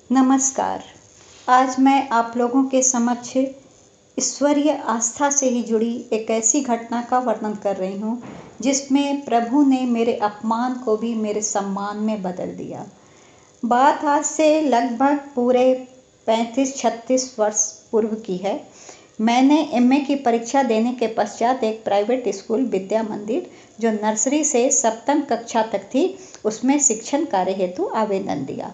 नमस्कार। आज मैं आप लोगों के समक्ष ईश्वरीय आस्था से ही जुड़ी एक ऐसी घटना का वर्णन कर रही हूँ जिसमें प्रभु ने मेरे अपमान को भी मेरे सम्मान में बदल दिया। बात आज से लगभग पूरे 35-36 वर्ष पूर्व की है। मैंने एमए की परीक्षा देने के पश्चात एक प्राइवेट स्कूल विद्या मंदिर जो नर्सरी से सप्तम कक्षा तक थी उसमें शिक्षण कार्य हेतु आवेदन दिया।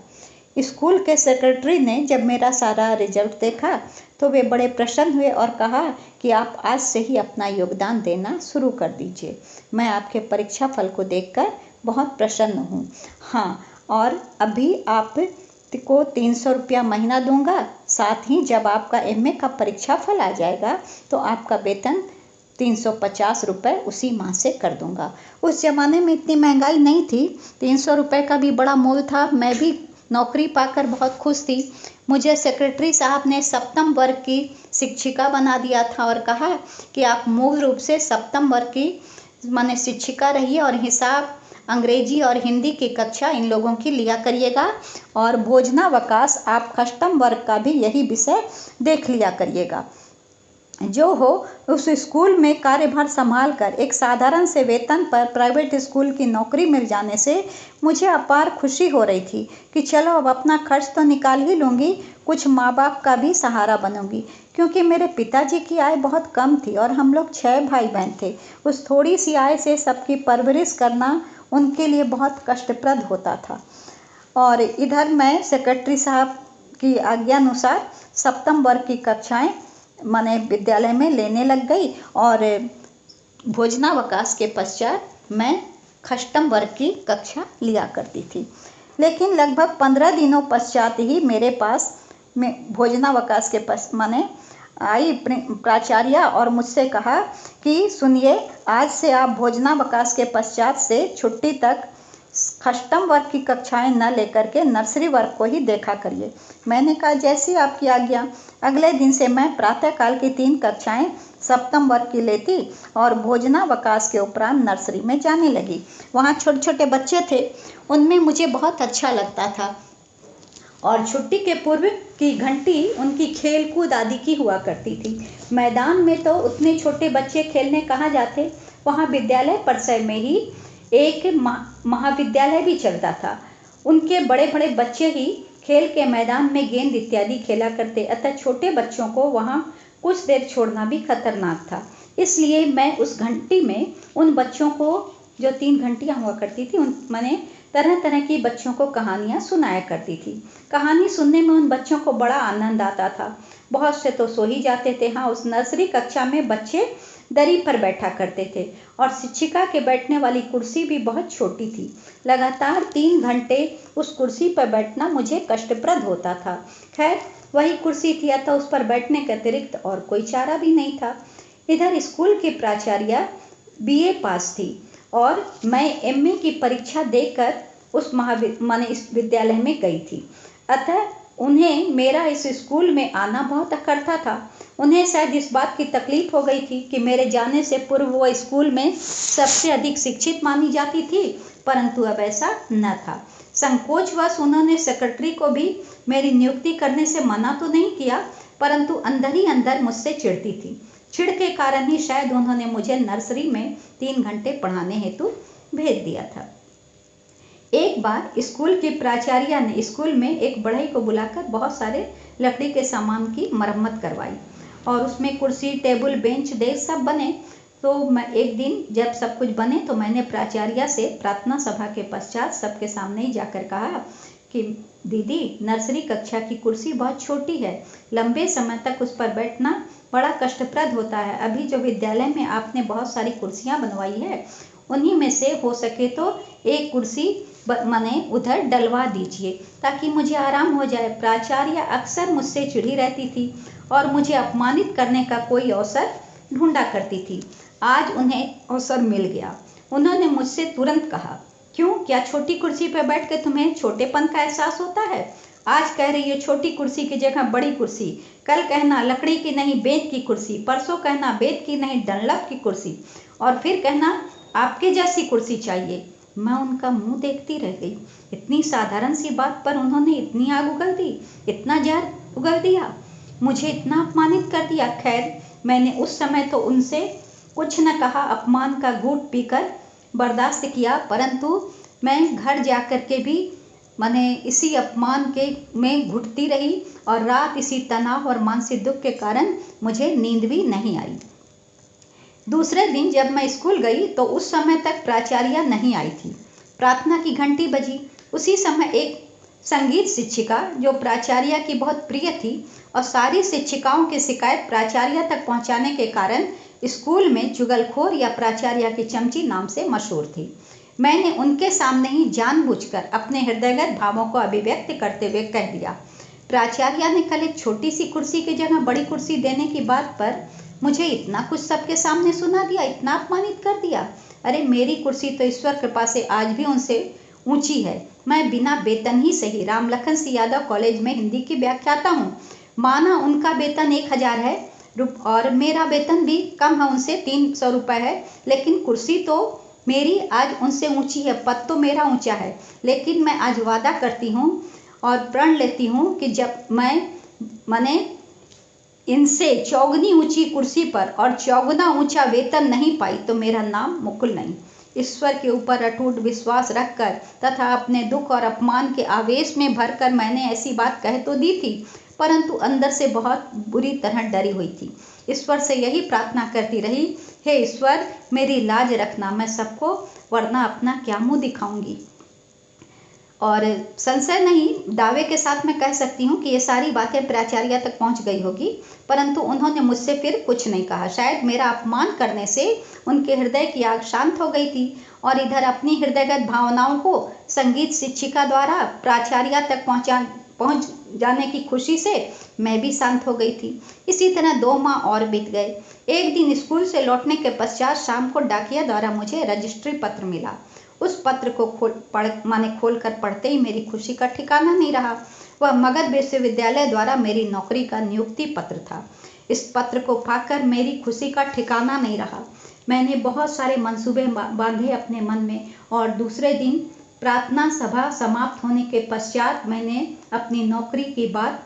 स्कूल के सेक्रेटरी ने जब मेरा सारा रिजल्ट देखा तो वे बड़े प्रसन्न हुए और कहा कि आप आज से ही अपना योगदान देना शुरू कर दीजिए। मैं आपके परीक्षा फल को देखकर बहुत प्रसन्न हूँ। हाँ, और अभी आपको 300 रुपया महीना दूंगा। साथ ही जब आपका एमए का परीक्षा फल आ जाएगा तो आपका वेतन 350 रुपये उसी माह से कर दूंगा। उस ज़माने में इतनी महंगाई नहीं थी, 300 रुपये का भी बड़ा मोल था। मैं भी नौकरी पाकर बहुत खुश थी। मुझे सेक्रेटरी साहब ने सप्तम वर्ग की शिक्षिका बना दिया था और कहा कि आप मूल रूप से सप्तम वर्ग की माने शिक्षिका रहिए और हिसाब, अंग्रेजी और हिंदी की कक्षा इन लोगों की लिया करिएगा और भोजनावकाश आप अष्टम वर्ग का भी यही विषय देख लिया करिएगा। जो हो उस स्कूल में कार्यभार संभाल कर एक साधारण से वेतन पर प्राइवेट स्कूल की नौकरी मिल जाने से मुझे अपार खुशी हो रही थी कि चलो अब अपना खर्च तो निकाल ही लूँगी, कुछ माँ बाप का भी सहारा बनूंगी। क्योंकि मेरे पिताजी की आय बहुत कम थी और हम लोग 6 भाई बहन थे। उस थोड़ी सी आय से सबकी परवरिश करना उनके लिए बहुत कष्टप्रद होता था। और इधर मैं सेक्रेटरी साहब की आज्ञानुसार सप्तम वर्ग की कक्षाएं माने विद्यालय में लेने लग गई और भोजनावकाश के पश्चात मैं अष्टम वर्ग की कक्षा लिया करती थी। लेकिन लगभग 15 दिनों पश्चात ही मेरे पास में भोजनावकाश के माने आई प्राचार्य और मुझसे कहा कि सुनिए, आज से आप भोजनावकाश के पश्चात से छुट्टी तक अष्टम वर्ग की कक्षाएं न लेकर के नर्सरी वर्ग को ही देखा करिए। मैंने कहा जैसी आपकी आज्ञा। अगले दिन से मैं प्रातःकाल की 3 कक्षाएं सप्तम वर्ग की लेती और भोजनावकाश के उपरांत नर्सरी में जाने लगी। वहाँ छोटे छोटे बच्चे थे, उनमें मुझे बहुत अच्छा लगता था और छुट्टी के पूर्व की घंटी उनकी खेल कूद आदि की हुआ करती थी। मैदान में तो उतने छोटे बच्चे खेलने कहाँ जाते। वहाँ विद्यालय परिसर में ही एक महाविद्यालय भी चलता था। उनके बड़े बड़े बच्चे ही खेल के मैदान में गेंद इत्यादि खेला करते, अतः छोटे बच्चों को वहाँ कुछ देर छोड़ना भी खतरनाक था। इसलिए मैं उस घंटी में उन बच्चों को, जो 3 घंटियाँ हुआ करती थी, उन मैंने तरह तरह की बच्चों को कहानियाँ सुनाया करती थी। कहानी सुनने में उन बच्चों को बड़ा आनंद आता था। बहुत से तो सो ही जाते थे। हाँ, उस नर्सरी कक्षा में बच्चे दरी पर बैठा करते थे और शिक्षिका के बैठने वाली कुर्सी भी बहुत छोटी थी। लगातार 3 घंटे उस कुर्सी पर बैठना मुझे कष्टप्रद होता था। खैर, वही कुर्सी थी, अतः उस पर बैठने के अतिरिक्त और कोई चारा भी नहीं था। इधर स्कूल की प्राचार्य बीए पास थी और मैं एमए की परीक्षा देकर उस माने इस विद्यालय में गई थी। अतः उन्हें मेरा इस स्कूल में आना बहुत अखरता था। उन्हें शायद इस बात की तकलीफ हो गई थी कि मेरे जाने से पूर्व वो स्कूल में सबसे अधिक शिक्षित मानी जाती थी, परंतु अब ऐसा न था। संकोचवश उन्होंने सेक्रेटरी को भी मेरी नियुक्ति करने से मना तो नहीं किया, परंतु अंदर ही अंदर मुझसे चिढ़ती थी। चिढ़ के कारण ही शायद उन्होंने मुझे नर्सरी में 3 घंटे पढ़ाने हेतु भेज दिया था। एक बार स्कूल की प्राचार्य ने स्कूल में एक बढ़ई को बुलाकर बहुत सारे लकड़ी के सामान की मरम्मत करवाई और उसमें कुर्सी, टेबल, बेंच, डेस्क सब बने। तो मैं एक दिन जब सब कुछ बने तो मैंने प्राचार्य से प्रार्थना सभा के पश्चात सबके सामने ही जाकर कहा कि दीदी, नर्सरी कक्षा की कुर्सी बहुत छोटी है, लंबे समय तक उस पर बैठना बड़ा कष्टप्रद होता है। अभी जो विद्यालय में आपने बहुत सारी कुर्सियाँ बनवाई है, उन्हीं में से हो सके तो एक कुर्सी माने उधर डलवा दीजिए ताकि मुझे आराम हो जाए। प्राचार्य अक्सर मुझसे चिढ़ी रहती थी और मुझे अपमानित करने का कोई अवसर ढूंढा करती थी। आज उन्हें अवसर मिल गया। उन्होंने मुझसे तुरंत कहा, क्यों, क्या छोटी कुर्सी पर बैठ कर तुम्हें छोटेपन का एहसास होता है? आज कह रही हो छोटी कुर्सी की जगह बड़ी कुर्सी, कल कहना लकड़ी की नहीं बेंत की कुर्सी, परसों कहना बेंत की नहीं डनलप की कुर्सी और फिर कहना आपके जैसी कुर्सी चाहिए। मैं उनका मुंह देखती रह गई। इतनी साधारण सी बात पर उन्होंने इतनी आग उगल दी, इतना जहर उगल दिया, मुझे इतना अपमानित कर दिया। खैर, मैंने उस समय तो उनसे कुछ न कहा, अपमान का घूंट पीकर बर्दाश्त किया, परंतु मैं घर जाकर के भी मैंने इसी अपमान के में घुटती रही और रात इसी तनाव और मानसिक दुख के कारण मुझे नींद भी नहीं आई। दूसरे दिन जब मैं स्कूल गई तो उस समय तक प्राचार्या नहीं आई थी। प्रार्थना की घंटी बजी। उसी समय एक संगीत शिक्षिका, जो प्राचार्या की बहुत प्रिय थी और सारी शिक्षिकाओं की शिकायत प्राचार्या तक पहुंचाने के कारण स्कूल में चुगलखोर या प्राचार्या की चमची नाम से मशहूर थी, मैंने उनके सामने ही जानबूझकर अपने हृदयगत भावों को अभिव्यक्त करते हुए कह दिया, प्राचार्या ने कल एक छोटी सी कुर्सी की जगह बड़ी कुर्सी देने की बात पर मुझे इतना कुछ सबके सामने सुना दिया, इतना अपमानित कर दिया। अरे मेरी कुर्सी तो ईश्वर कृपा से आज भी उनसे ऊंची है। मैं बिना वेतन ही सही रामलखन सिंह यादव कॉलेज में हिंदी की व्याख्याता हूँ। माना उनका वेतन 1000 है और मेरा वेतन भी कम है, उनसे 300 रुपये है, लेकिन कुर्सी तो मेरी आज उनसे ऊंची है, पद तो मेरा ऊंचा है। लेकिन मैं आज वादा करती हूँ और प्रण लेती हूँ कि जब मैंने इनसे चौगुनी ऊंची कुर्सी पर और चौगुना ऊंचा वेतन नहीं पाई तो मेरा नाम मुकुल नहीं। ईश्वर के ऊपर अटूट विश्वास रखकर तथा अपने दुख और अपमान के आवेश में भरकर मैंने ऐसी बात कह तो दी थी, परंतु अंदर से बहुत बुरी तरह डरी हुई थी। ईश्वर से यही प्रार्थना करती रही, हे ईश्वर मेरी लाज रखना, मैं सबको वरना अपना क्या मुंह दिखाऊंगी। और संशय नहीं, दावे के साथ मैं कह सकती हूँ कि ये सारी बातें प्राचार्या तक पहुँच गई होगी, परंतु उन्होंने मुझसे फिर कुछ नहीं कहा। शायद मेरा अपमान करने से उनके हृदय की आग शांत हो गई थी और इधर अपनी हृदयगत भावनाओं को संगीत शिक्षिका द्वारा प्राचार्या तक पहुँच जाने की खुशी से मैं भी शांत हो गई थी। इसी तरह 2 माह और बीत गए। एक दिन स्कूल से लौटने के पश्चात शाम को डाकिया द्वारा मुझे रजिस्ट्री पत्र मिला। उस पत्र को खोलकर पढ़ते ही मेरी खुशी का ठिकाना नहीं रहा। वह मगध विश्वविद्यालय द्वारा मेरी नौकरी का नियुक्ति पत्र था। इस पत्र को पाकर मेरी खुशी का ठिकाना नहीं रहा। मैंने बहुत सारे मंसूबे बांधे अपने मन में और दूसरे दिन प्रार्थना सभा समाप्त होने के पश्चात मैंने अपनी नौकरी की बात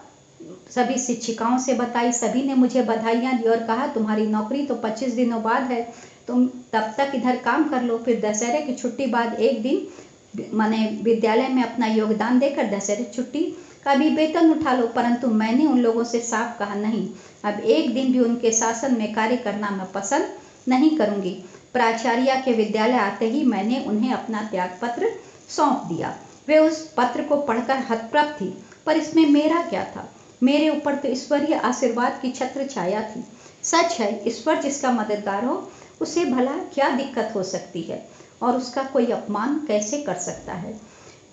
सभी शिक्षिकाओं से बताई। सभी ने मुझे बधाइयाँ दी और कहा, तुम्हारी नौकरी तो 25 दिनों बाद है, तुम तब तक इधर काम कर लो, फिर दशहरे की छुट्टी बाद एक दिन मैंने विद्यालय में अपना योगदान देकर दशहरे छुट्टी का भी वेतन उठा लो। परंतु मैंने उन लोगों से साफ कहा, नहीं, अब एक दिन भी उनके शासन में कार्य करना मैं पसंद नहीं करूँगी। प्राचार्या के विद्यालय आते ही मैंने उन्हें अपना त्याग पत्र सौंप दिया। वे उस पत्र को पढ़कर हतप्रभ थी, पर इसमें मेरा क्या था? मेरे ऊपर तो ईश्वरीय आशीर्वाद की छत्र छाया थी। सच है, ईश्वर जिसका मददगार हो उसे भला क्या दिक्कत हो सकती है और उसका कोई अपमान कैसे कर सकता है।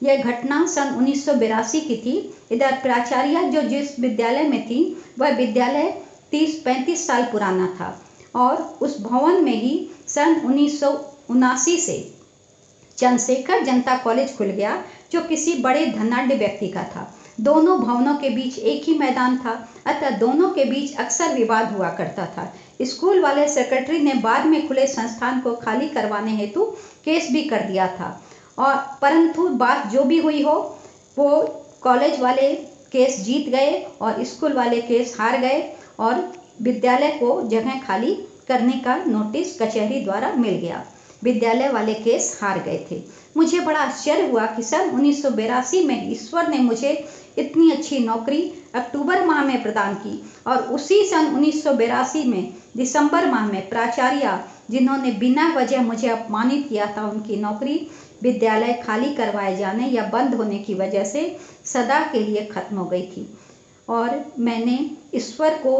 यह घटना सन 1982 की थी। इधर प्राचार्या जो जिस विद्यालय में थी वह विद्यालय 30-35 साल पुराना था और उस भवन में ही सन 1979 से चंद्रशेखर जनता कॉलेज खुल गया, जो किसी बड़े धनाढ्य व्यक्ति का था। दोनों भवनों के बीच एक ही मैदान था, अतः दोनों के बीच अक्सर विवाद हुआ करता था। स्कूल वाले सेक्रेटरी ने बाद में खुले संस्थान को खाली करवाने हेतु केस भी कर दिया था, और परंतु बात जो भी हुई हो, वो कॉलेज वाले केस जीत गए और स्कूल वाले केस हार गए और विद्यालय को जगह खाली करने का नोटिस कचहरी द्वारा मिल गया। विद्यालय वाले केस हार गए थे। मुझे बड़ा आश्चर्य हुआ कि सन 1982 में ईश्वर ने मुझे इतनी अच्छी नौकरी अक्टूबर माह में प्रदान की और उसी सन 1982 में दिसंबर माह में प्राचार्या, जिन्होंने बिना वजह मुझे अपमानित किया था, उनकी नौकरी विद्यालय खाली करवाए जाने या बंद होने की वजह से सदा के लिए खत्म हो गई थी। और मैंने ईश्वर को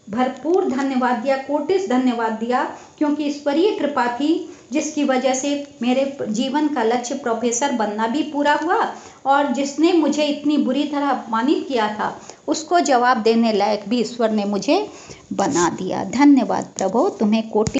भरपूर धन्यवाद दिया, कोटिस धन्यवाद दिया, क्योंकि ईश्वरीय कृपा थी जिसकी वजह से मेरे जीवन का लक्ष्य प्रोफेसर बनना भी पूरा हुआ और जिसने मुझे इतनी बुरी तरह अपमानित किया था उसको जवाब देने लायक भी ईश्वर ने मुझे बना दिया। धन्यवाद प्रभु, तुम्हें कोटि